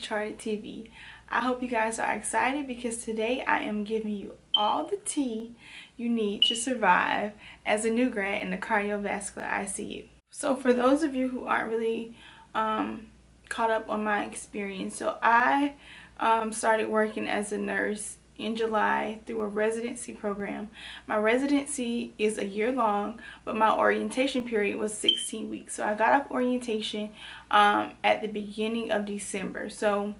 Charted TV. I hope you guys are excited because today I am giving you all the tea you need to survive as a new grad in the cardiovascular ICU. So for those of you who aren't really caught up on my experience, so I started working as a nurse in July through a residency program. My residency is a year long, but my orientation period was 16 weeks. So I got off orientation at the beginning of December. So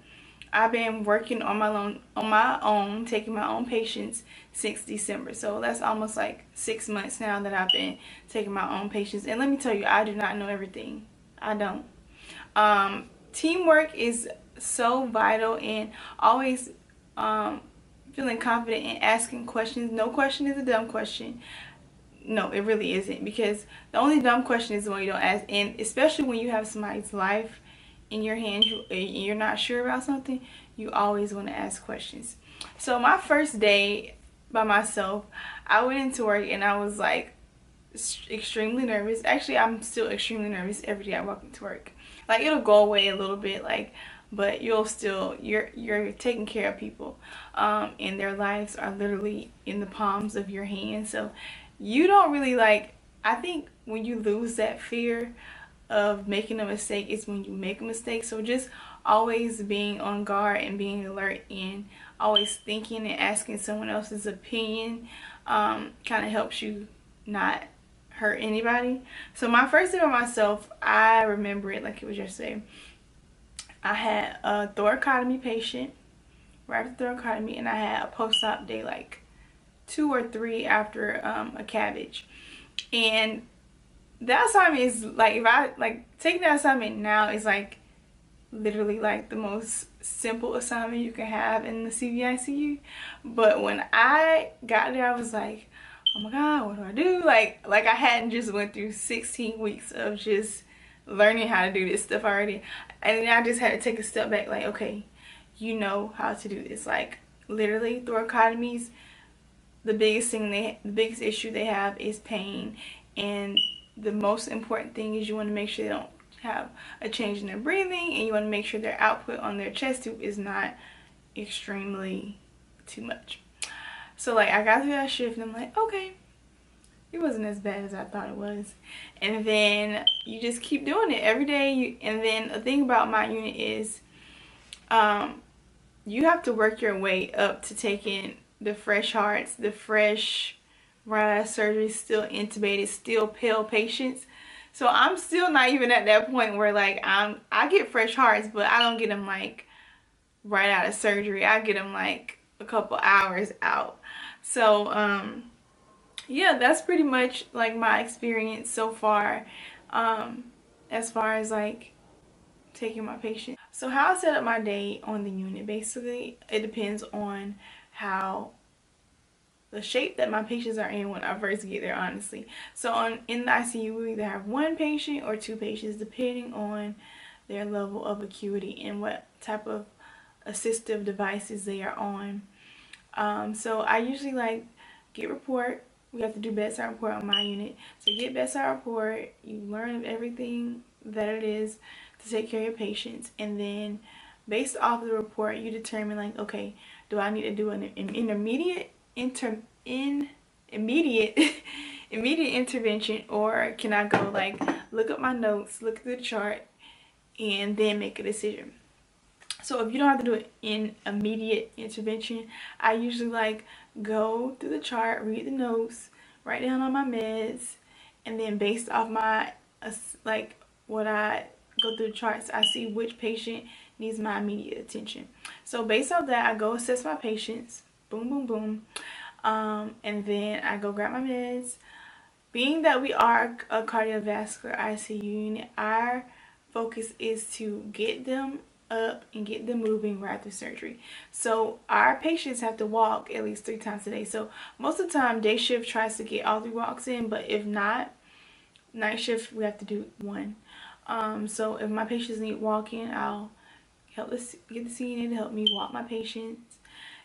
I've been working on my own, taking my own patients since December. So that's almost like 6 months now that I've been taking my own patients. And let me tell you, I do not know everything. I don't. Teamwork is so vital, and always feeling confident in asking questions. No question is a dumb question. No, it really isn't, because the only dumb question is the one you don't ask. And especially when you have somebody's life in your hands, you're not sure about something, you always want to ask questions. So my first day by myself, I went into work and I was like extremely nervous. Actually, I'm still extremely nervous every day I walk into work. Like, it'll go away a little bit, like, but you're taking care of people, and their lives are literally in the palms of your hands. So you don't really, like, I think when you lose that fear of making a mistake is when you make a mistake. So just always being on guard and being alert and always thinking and asking someone else's opinion kind of helps you not hurt anybody. So my first day by myself, I remember it like it was yesterday. I had a thoracotomy patient right after thoracotomy, and I had a post-op day like 2 or 3 after a cabbage. And that assignment is like, if I like taking that assignment now, is like literally like the most simple assignment you can have in the CVICU. But when I got there, I was like, oh my god, what do I do? Like I hadn't just went through 16 weeks of just learning how to do this stuff already, and then I just had to take a step back, like, okay, you know how to do this. Like, literally, thoracotomies, the biggest issue they have is pain, and the most important thing is you want to make sure they don't have a change in their breathing, and you want to make sure their output on their chest tube is not extremely too much. So like, I got through that shift and I'm like, okay, it wasn't as bad as I thought it was. And then you just keep doing it every day. And then the thing about my unit is you have to work your way up to taking the fresh hearts, the fresh right out of surgery, still intubated, still pale patients. So I'm still not even at that point where like I get fresh hearts, but I don't get them like right out of surgery. I get them like a couple hours out. So yeah, that's pretty much like my experience so far, as far as like taking my patient. So how I set up my day on the unit, basically it depends on how the shape that my patients are in when I first get there, honestly. So in the ICU, we either have 1 patient or 2 patients, depending on their level of acuity and what type of assistive devices they are on. So I usually like get report. We have to do bedside report on my unit. So you get bedside report, you learn everything that it is to take care of your patients, and then based off of the report, you determine like, okay, do I need to do an immediate intervention, or can I go like look up my notes, look through the chart, and then make a decision. So if you don't have to do an immediate intervention, I usually like go through the chart, read the notes, write down all my meds, and then based off my like what I go through the charts, I see which patient needs my immediate attention. So based off that, I go assess my patients, boom boom boom, and then I go grab my meds. Being that we are a cardiovascular ICU unit, our focus is to get them up and get them moving right after surgery. So our patients have to walk at least 3 times a day. So most of the time day shift tries to get all 3 walks in, but if not, night shift we have to do 1. So if my patients need walking, I'll help get the CNA to help me walk my patients,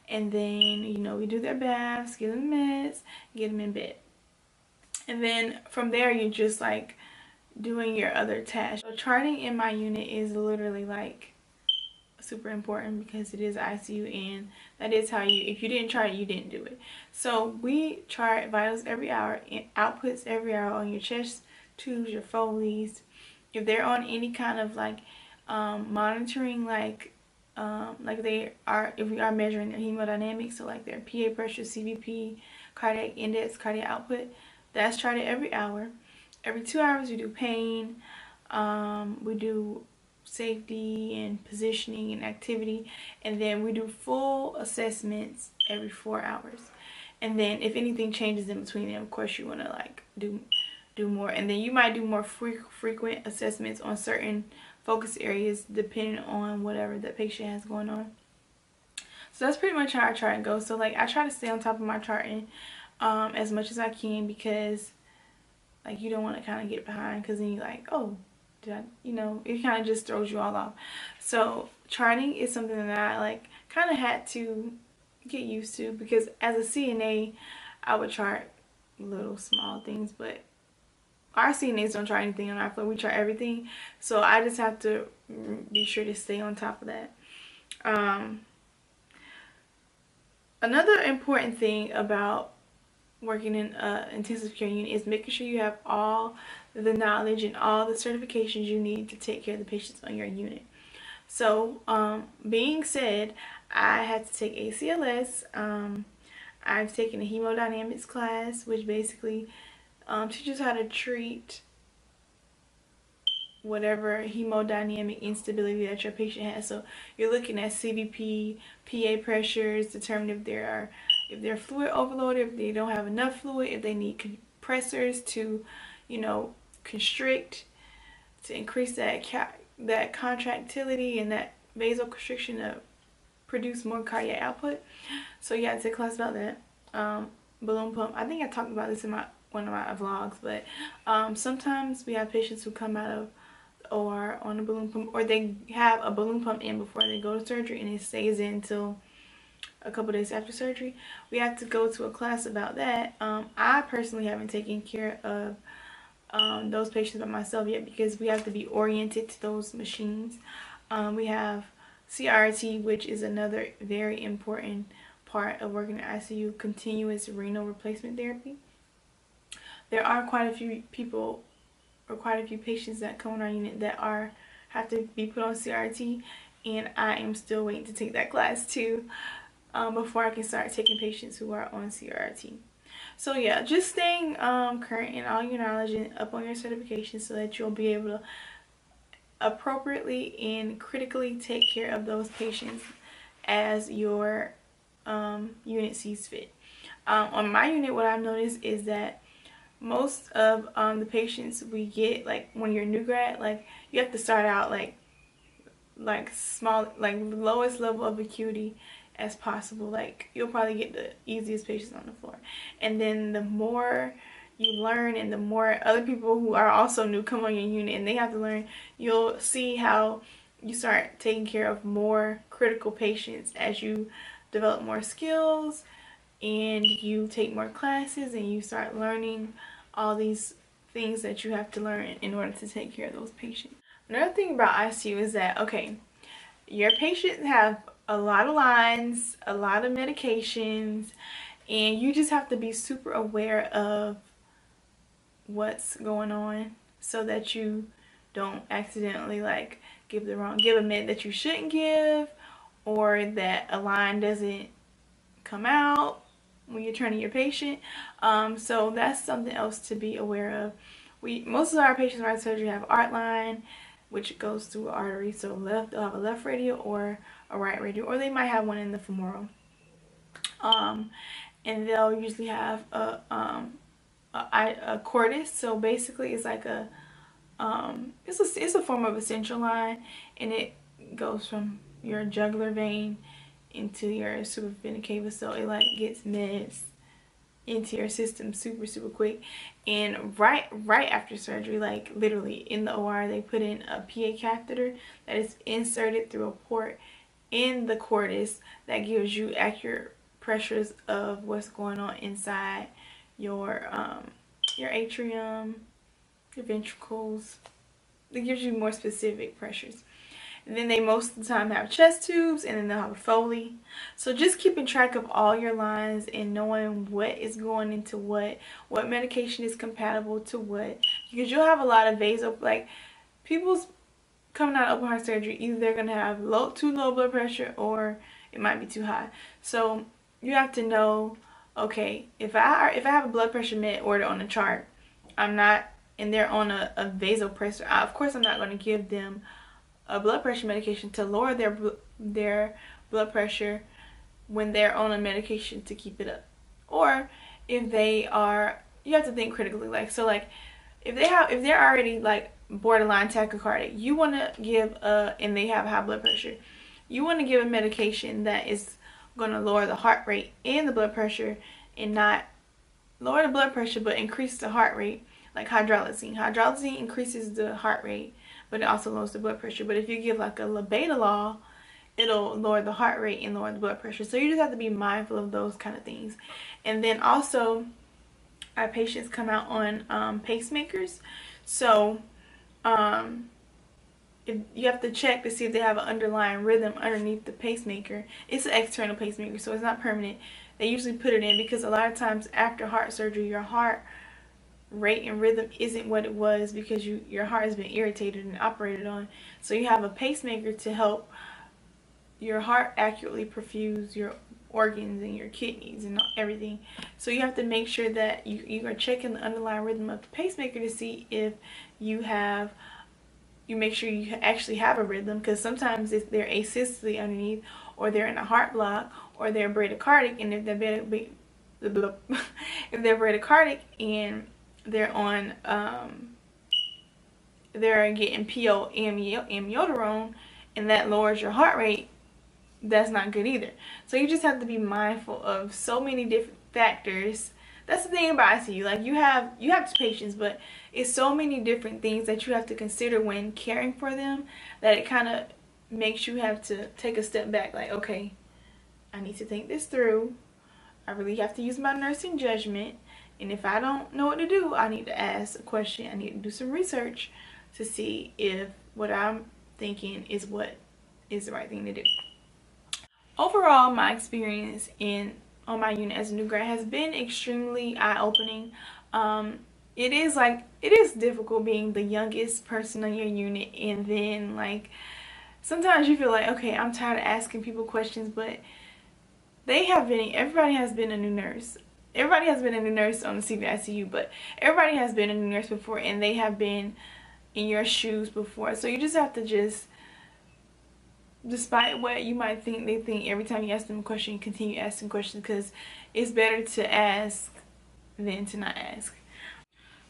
and then, you know, we do their baths, give them meds, get them in bed. And then from there, you're just like doing your other tasks. So charting in my unit is literally like super important because it is ICU, and that is how you, if you didn't try it, you didn't do it. So we chart vitals every hour and outputs every hour on your chest tubes, your Foleys. If they're on any kind of like monitoring, like they are, if we are measuring their hemodynamics, so like their PA pressure, CVP, cardiac index, cardiac output, that's charted every hour. Every 2 hours we do pain, we do safety and positioning and activity, and then we do full assessments every 4 hours. And then if anything changes in between them, of course you want to like do more, and then you might do more frequent assessments on certain focus areas depending on whatever the patient has going on. So that's pretty much how I try and go. So like I try to stay on top of my charting as much as I can, because like you don't want to kind of get behind, because then you're like, oh, did I, you know, it kind of just throws you all off. So charting is something that I like kind of had to get used to, because as a CNA I would chart little small things, but our CNAs don't chart anything on our floor. We chart everything. So I just have to be sure to stay on top of that. Another important thing about working in an intensive care unit is making sure you have all the knowledge and all the certifications you need to take care of the patients on your unit. So being said, I had to take ACLS. I've taken a hemodynamics class, which basically teaches how to treat whatever hemodynamic instability that your patient has. So you're looking at CVP, PA pressures, determine if they're fluid overloaded, if they don't have enough fluid, if they need compressors to, you know, constrict, to increase that contractility and that vasoconstriction to produce more cardiac output. So yeah, it's a class about that. Balloon pump. I think I talked about this in one of my vlogs, but sometimes we have patients who come out of or on a balloon pump, or they have a balloon pump in before they go to surgery and it stays in until a couple days after surgery. We have to go to a class about that. I personally haven't taken care of those patients by myself yet, because we have to be oriented to those machines. We have CRT, which is another very important part of working in ICU, continuous renal replacement therapy. There are quite a few people, or quite a few patients that come on our unit that have to be put on CRT, and I am still waiting to take that class too, before I can start taking patients who are on CRT. So yeah, just staying current in all your knowledge and up on your certification, so that you'll be able to appropriately and critically take care of those patients as your unit sees fit. On my unit, what I've noticed is that most of the patients we get, like when you're new grad, like you have to start out like small, like lowest level of acuity as possible. Like you'll probably get the easiest patients on the floor, and then the more you learn and the more other people who are also new come on your unit and they have to learn, you'll see how you start taking care of more critical patients as you develop more skills and you take more classes and you start learning all these things that you have to learn in order to take care of those patients. Another thing about ICU is that, okay, your patients have a lot of lines, a lot of medications, and you just have to be super aware of what's going on so that you don't accidentally like give a med that you shouldn't give, or that a line doesn't come out when you're training your patient. So that's something else to be aware of. Most of our patients right surgery have art line, which goes through an artery. So they'll have a left radial or a right radial, or they might have one in the femoral. And they'll usually have a cordis. So basically, it's like it's a form of a central line, and it goes from your jugular vein into your supravena cava, so it like gets meds into your system super quick. And right after surgery, like literally in the OR, they put in a PA catheter that is inserted through a port in the cordis that gives you accurate pressures of what's going on inside your atrium, your ventricles. It gives you more specific pressures. And then they most of the time have chest tubes, and then they'll have a Foley. So just keeping track of all your lines and knowing what is going into what medication is compatible to what. Because you'll have a lot of like people's coming out of open heart surgery, either they're going to have too low blood pressure or it might be too high. So you have to know, okay, if I have a blood pressure med order on the chart, I'm not, and they're on a vasopressor, of course I'm not going to give them a blood pressure medication to lower their blood pressure when they're on a medication to keep it up. Or if they are, you have to think critically, like, so like if they're already like borderline tachycardic, you want to give and they have high blood pressure, you want to give a medication that is going to lower the heart rate and the blood pressure, and not lower the blood pressure but increase the heart rate, like hydralazine. Hydralazine increases the heart rate, but it also lowers the blood pressure. But if you give like a labetalol, it'll lower the heart rate and lower the blood pressure. So you just have to be mindful of those kind of things. And then also, our patients come out on pacemakers. So if you have to check to see if they have an underlying rhythm underneath the pacemaker. It's an external pacemaker, so it's not permanent. They usually put it in because a lot of times after heart surgery, your heart rate and rhythm isn't what it was because your heart has been irritated and operated on. So you have a pacemaker to help your heart accurately perfuse your organs and your kidneys and everything. So you have to make sure that you are checking the underlying rhythm of the pacemaker to see if you make sure you actually have a rhythm, because sometimes if they're asystole underneath, or they're in a heart block, or they're bradycardic, and if they're bradycardic and they're on they're getting PO amiodarone, and that lowers your heart rate, that's not good either. So you just have to be mindful of so many different factors. That's the thing about ICU. Like you have patients, but it's so many different things that you have to consider when caring for them, that it kind of makes you have to take a step back. Like, okay, I need to think this through. I really have to use my nursing judgment. And if I don't know what to do, I need to ask a question. I need to do some research to see if what I'm thinking is what is the right thing to do. Overall, my experience on my unit as a new grad has been extremely eye-opening. It is difficult being the youngest person on your unit, and then like sometimes you feel like, okay, I'm tired of asking people questions, but everybody has been a new nurse. Everybody has been a new nurse on the CVICU, but everybody has been a new nurse before, and they have been in your shoes before. So you just have to despite what you might think they think, every time you ask them a question, you continue asking questions, because it's better to ask than to not ask.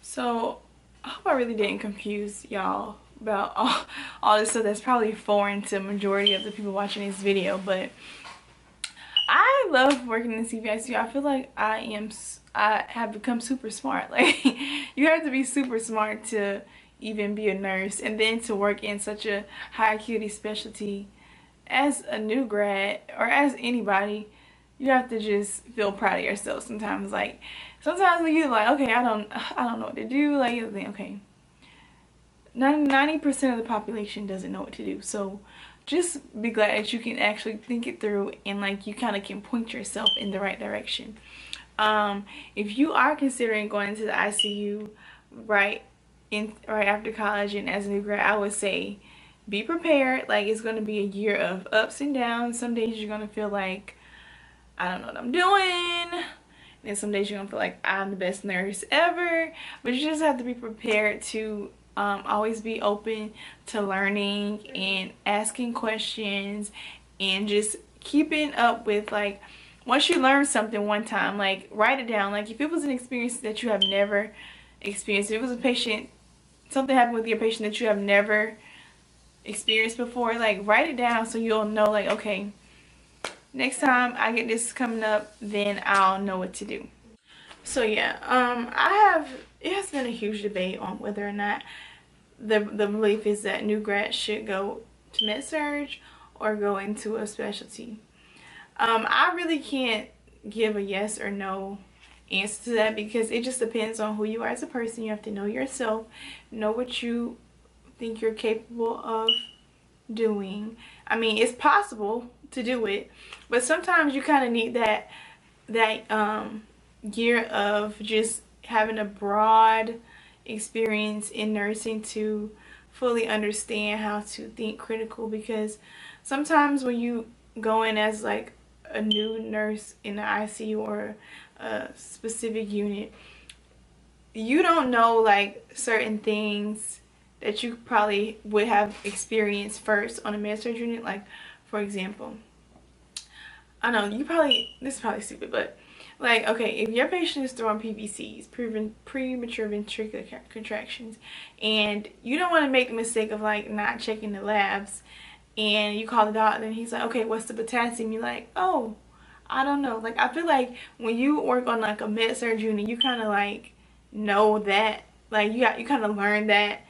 So I hope I really didn't confuse y'all about all this stuff that's probably foreign to the majority of the people watching this video, but I love working in CVICU. I feel like I have become super smart. Like you have to be super smart to even be a nurse, and then to work in such a high acuity specialty as a new grad, or as anybody, you have to just feel proud of yourself sometimes. Like sometimes when you're like, okay, I don't know what to do, like you think, okay, 90% of the population doesn't know what to do. So just be glad that you can actually think it through, and like you kind of can point yourself in the right direction. If you are considering going into the ICU right after college and as a new grad, I would say be prepared. Like it's going to be a year of ups and downs. Some days you're going to feel like I don't know what I'm doing, and some days you're going to feel like I'm the best nurse ever. But you just have to be prepared to always be open to learning and asking questions, and just keeping up with, like, once you learn something one time, like write it down. Like if it was an experience that you have never experienced, if it was a patient, something happened with your patient that you have never experienced before, like write it down so you'll know, like, okay, next time I get this coming up, then I'll know what to do. So yeah, it has been a huge debate on whether or not the belief is that new grads should go to med-surg or go into a specialty. I really can't give a yes or no answer to that, because it just depends on who you are as a person. You have to know yourself, know what you think you're capable of doing. I mean, it's possible to do it, but sometimes you kind of need that year of just having a broad experience in nursing to fully understand how to think critical, because sometimes when you go in as like a new nurse in the ICU or a specific unit, you don't know like certain things that you probably would have experienced first on a med-surg unit. Like, for example, I know you probably, this is probably stupid, but like, okay, if your patient is throwing PVCs, premature ventricular contractions, and you don't want to make the mistake of like not checking the labs, and you call the doctor and he's like, okay, what's the potassium? You're like, oh, I don't know. Like, I feel like when you work on like a med-surg unit, you kind of like know that, like you kind of learn that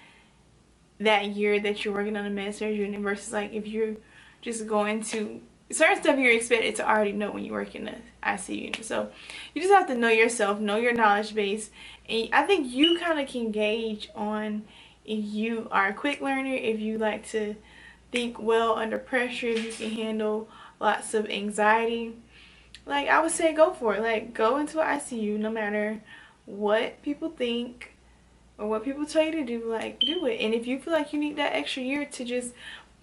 year that you're working on a med-surg unit, versus like if you're just going to certain stuff you're expected to already know when you work in the ICU unit. So you just have to know yourself, know your knowledge base, and I think you kind of can gauge on if you are a quick learner, if you like to think well under pressure, if you can handle lots of anxiety. Like, I would say go for it. Like, go into an ICU no matter what people think or what people tell you to do. Like, do it. And if you feel like you need that extra year to just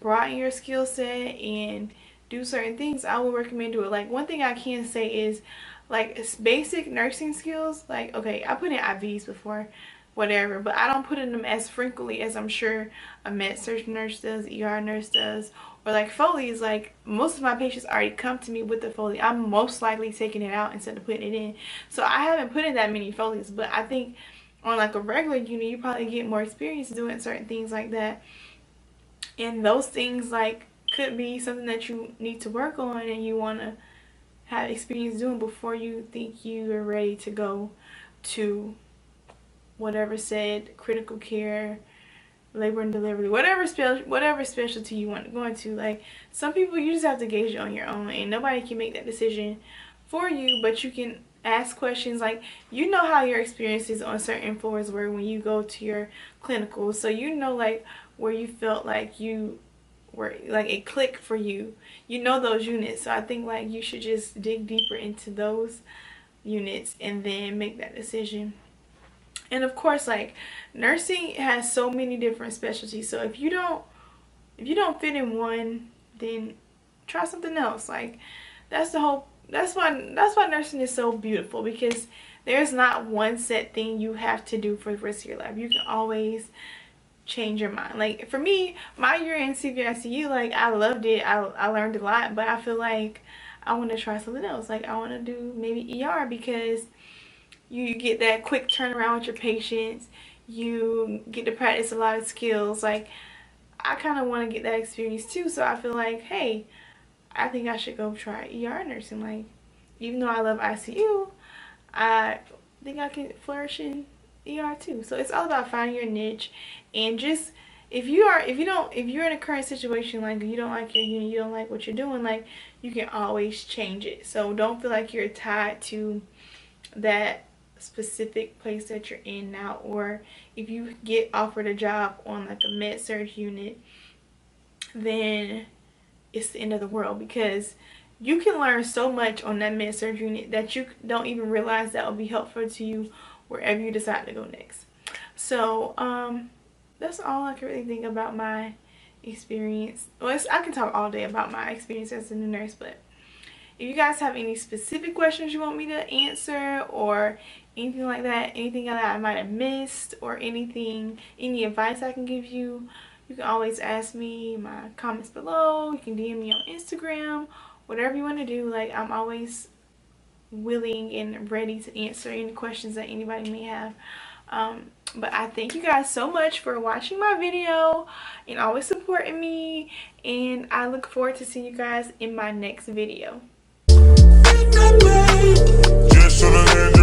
broaden your skill set and do certain things, I would recommend do it. Like, one thing I can say is, like, it's basic nursing skills. Like, okay, I put in IVs before, whatever, but I don't put in them as frequently as I'm sure a med-surg nurse does, ER nurse does, or like Foley's. Like, most of my patients already come to me with the Foley. I'm most likely taking it out instead of putting it in. So I haven't put in that many Foleys, but I think on like a regular unit, you probably get more experience doing certain things like that. And those things like could be something that you need to work on and you want to have experience doing before you think you are ready to go to whatever said critical care, labor and delivery, whatever specialty you want to go into. Like, some people, you just have to gauge it on your own, and nobody can make that decision for you, but you can ask questions. Like, you know how your experience is on certain floors where when you go to your clinical, so you know like where you felt like you were like it clicked for you, you know those units. So I think like you should just dig deeper into those units and then make that decision. And of course, like, nursing has so many different specialties, so if you don't fit in one, then try something else. Like, that's the whole, that's why nursing is so beautiful, because there's not one set thing you have to do for the rest of your life. You can always change your mind. Like, for me, my year in CVICU, like, I loved it. I learned a lot, but I feel like I want to try something else. Like, I want to do maybe ER, because you get that quick turnaround with your patients. You get to practice a lot of skills. Like, I kind of want to get that experience too. So I feel like, hey, I think I should go try ER nursing. Like, even though I love ICU, I think I can flourish in ER too. So it's all about finding your niche, and just if you're in a current situation, like you don't like your unit, you don't like what you're doing, like, you can always change it. So don't feel like you're tied to that specific place that you're in now, or if you get offered a job on like a med-surg unit, then it's the end of the world, because you can learn so much on that med-surg unit that you don't even realize that will be helpful to you wherever you decide to go next. So that's all I can really think about my experience. Well, I can talk all day about my experience as a new nurse, but if you guys have any specific questions you want me to answer, or anything like that, anything that I might have missed, or anything, any advice I can give you, you can always ask me in my comments below. You can DM me on Instagram, whatever you want to do. Like, I'm always willing and ready to answer any questions that anybody may have. But I thank you guys so much for watching my video and always supporting me, and I look forward to seeing you guys in my next video. Just